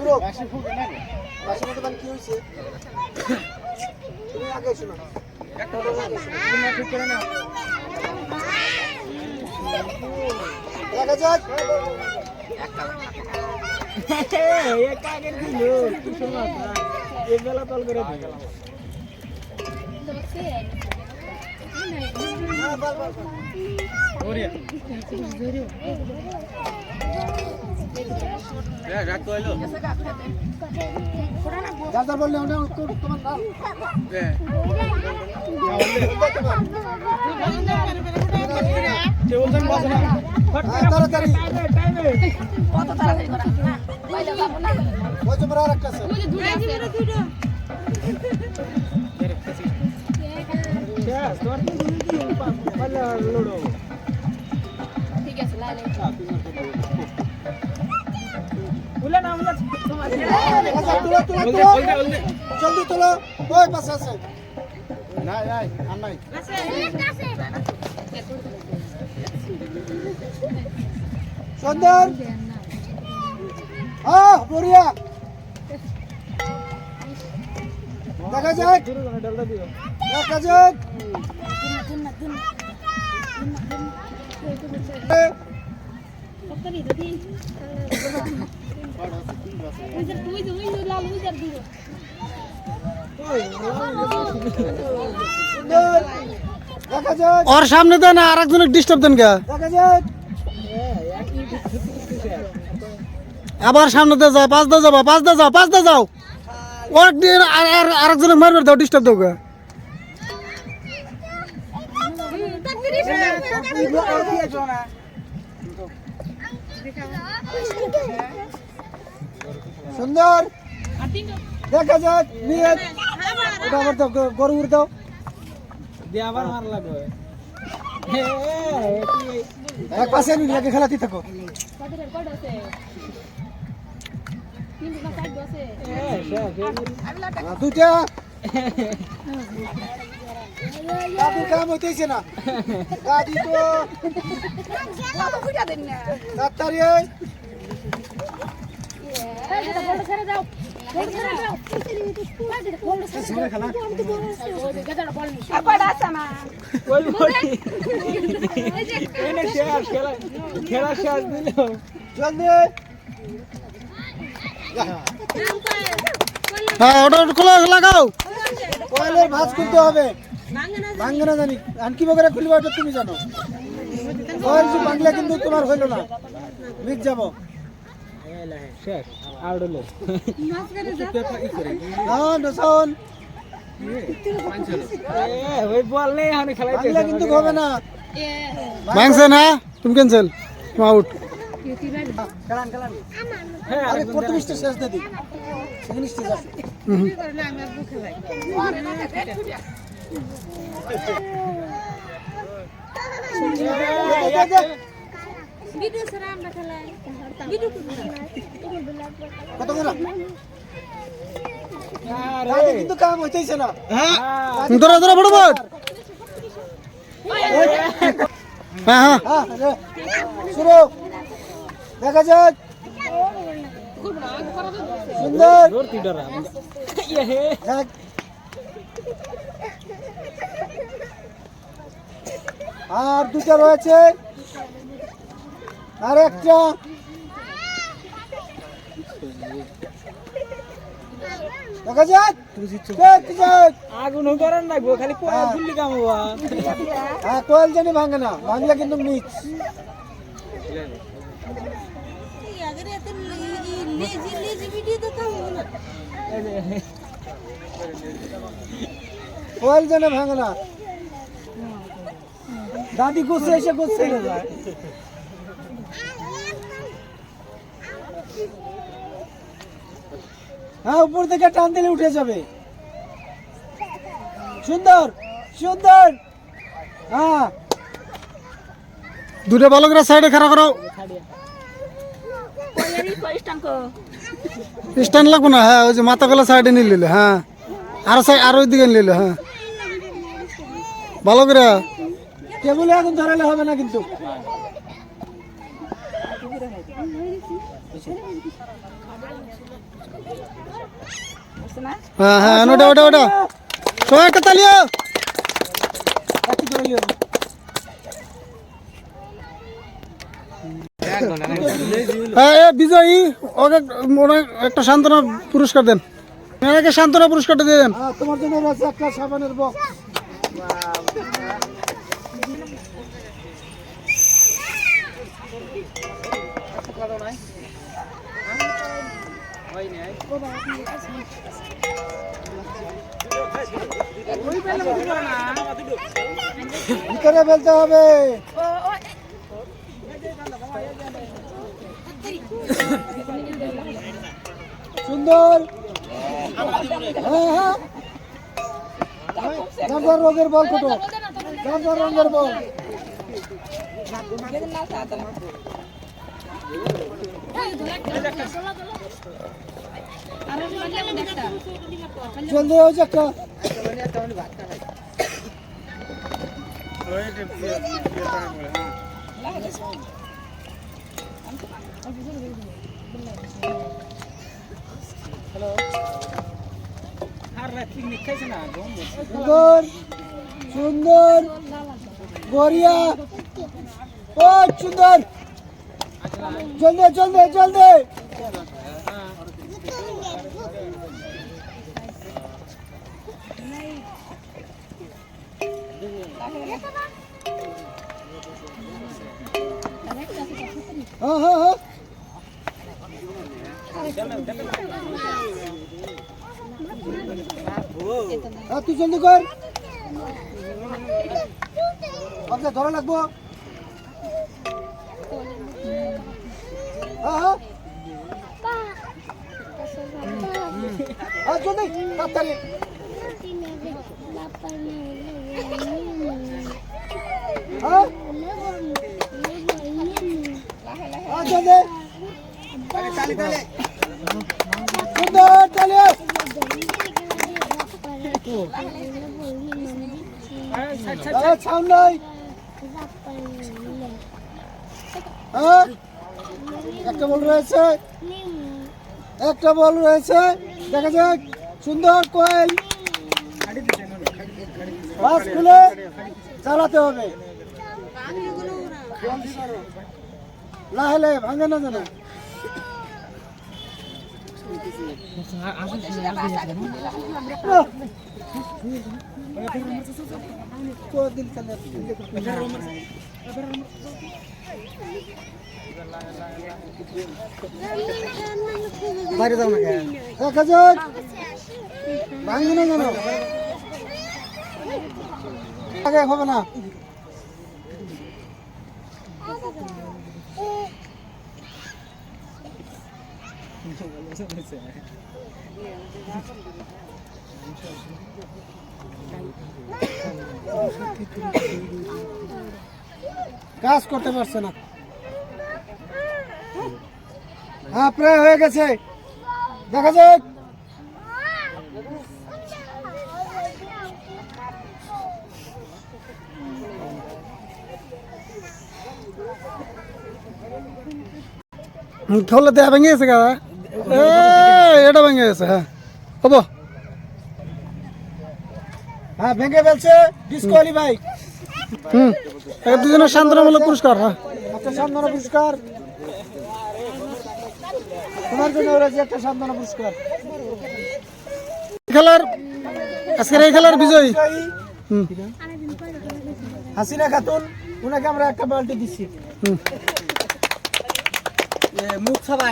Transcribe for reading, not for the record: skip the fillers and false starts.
শুনো বাসি মতো বান কি হইছে তুমি আগে শুনো একটা তুমি ঠিক করে নাও দেখা যাক একটা এক আগে দিল তুই শোনা এই বেলা কল করে দিল না বল বল ওরিয়া এ রাত তো আইলো দাদা বললে ওটা তোমার নাম কে বলছেন বাসা না তাড়াতাড়ি কত তাড়াতাড়ি করা বাইরে যাব না ওই যে বড় রাখছ ওই যে দুইটা আছে দুইটা শেষ তোর কি পাল্লা লোড়ো ঠিক আছে লাই লাই বলে না আমরা জলদি তোলো ওই পাশে আছে নাই নাই আর নাই আছে সুন্দর বড়িয়া দেখা যাক দেখা যাক और सामने देना আর একজনের ডিস্টার্ব দেন কে দেখা যাক আবার সামনে দে যাও পাঁচ দে যাও পাঁচ দে যাও পাঁচ দে যাও ওর দিন আর আরেকজনের মারবে দাও ডিস্টার্ব দাও কে সুন্দর দেখা যাক নিয়ত এটা আবার দাও গরু উড় দাও দিয়ে আবার মার লাগবে এক পাশে নিয়ে লাগে খেলাতে থাকো দুটা দাদু কাম হইতেছে না দাদি তো তাড়াতাড়ি খেলা শেষ দিল জলদি হ্যাঁ ওটা খোলা লাগাও কয়েলের ভাঁজ খুলতে হবে ভাঙবে না জানি আর কি বগরে খুলবে ওটা তুমি জানো কয়েল যে ভাঙলে কিন্তু তোমার হইল না মিট যাবো শেষ আর হলো শোন ওই বল নেই আমি খেলাইতে কিন্তু হবে না ভাঙছে না তুমি ক্যান্সেল আউট খেলান খেলান হ্যাঁ আরে প্রথম স্টেজ শেষ দিদি সেকেন্ড স্টেজ আছে আমি আর খেলাই ভিডিও ছাড়া আমরা খেলাই ভিডিও কত করে আরে কিন্তু কাম হইতেছে না হ্যাঁ ধরো ধরো ফটাফট হ্যাঁ হ্যাঁ শুরু দেখা যাক সুন্দর আর দুটো রয়েছে আর একটা দেখা যাক আগুন করেন না গো খালি কোয়া ফুললি কাম হওয়া হ্যাঁ কোয়াল জানি ভাঙে না ভাঙলে কিন্তু মিক্স কোয়াল জানি ভাঙে না দাদি গুছে এসে গুছে যায় হ্যাঁ উপর থেকে টান দিলে উঠে যাবে সুন্দর সুন্দর হ্যাঁ দুটো বালকরা সাইডে খাড়া করো স্ট্যান্ড লাগবো না হ্যাঁ ওই যে মাথা গলা সাইডে নিয়ে নিলে হ্যাঁ আর ওই দিকে নিলে হ্যাঁ বালকরা কেবল এখন ধরালে হবে না কিন্তু হ্যাঁ হ্যাঁ, ওটা ওটা ওটা সবাই একটা তালিও। হ্যাঁ, বিজয়ী ওকে একটা সান্ত্বনা পুরস্কার দেন, মেয়েকে সান্ত্বনা পুরস্কারটা দিয়ে দেন। তোমার জন্য রয়েছে একটা সাবানের বক্স। ভিতরে ফেলতে হবে। সুন্দর। হ্যাঁ হ্যাঁ, যার রঙের বল কত, যার রঙের বল। জলদি হয়েছে একটা। সুন্দর সুন্দর গড়িয়া, ও সুন্দর। জলদি জলদি জলদি। হ্যাঁ হ্যাঁ হ্যাঁ, তুই জলদি কর, আচ্ছা ধরা লাগবো। হ্যাঁ হ্যাঁ, জলদি তাড়াতাড়ি। হ্যাঁ জলদি, সুন্দর তালি। সাউন্ড নাই। হ্যাঁ, একটা বল রয়েছে, একটা বল রয়েছে, দেখা যাক। সুন্দর কোয়েল, বাস খুলে চালাতে হবে, লাহে ভাঙে না যেন। বাইরে যাও না, দেখা যাক ভাঙবে না যেন, আগে হবে না। কাজ করতে পারছে না। হ্যাঁ, প্রায় হয়ে গেছে, দেখা যাক। খোলা দেয়া ভেঙে গেছে গা, এটা ভেঙে গেছে। হ্যাঁ হবো, হ্যাঁ ভেঙে ফেলছে, ডিসকোয়ালিফাই। দুজনের সান্ত্বনামূলক পুরস্কার। হ্যাঁ, একটা সান্ত্বনা পুরস্কার তোমার জন্য রয়েছে, একটা সান্ত্বনা পুরস্কার। খেলার আজকের এই খেলার বিজয়ী হাসিনা খাতুন, ওনাকে আমরা একটা বালতি দিচ্ছি। মুখ ছাড়া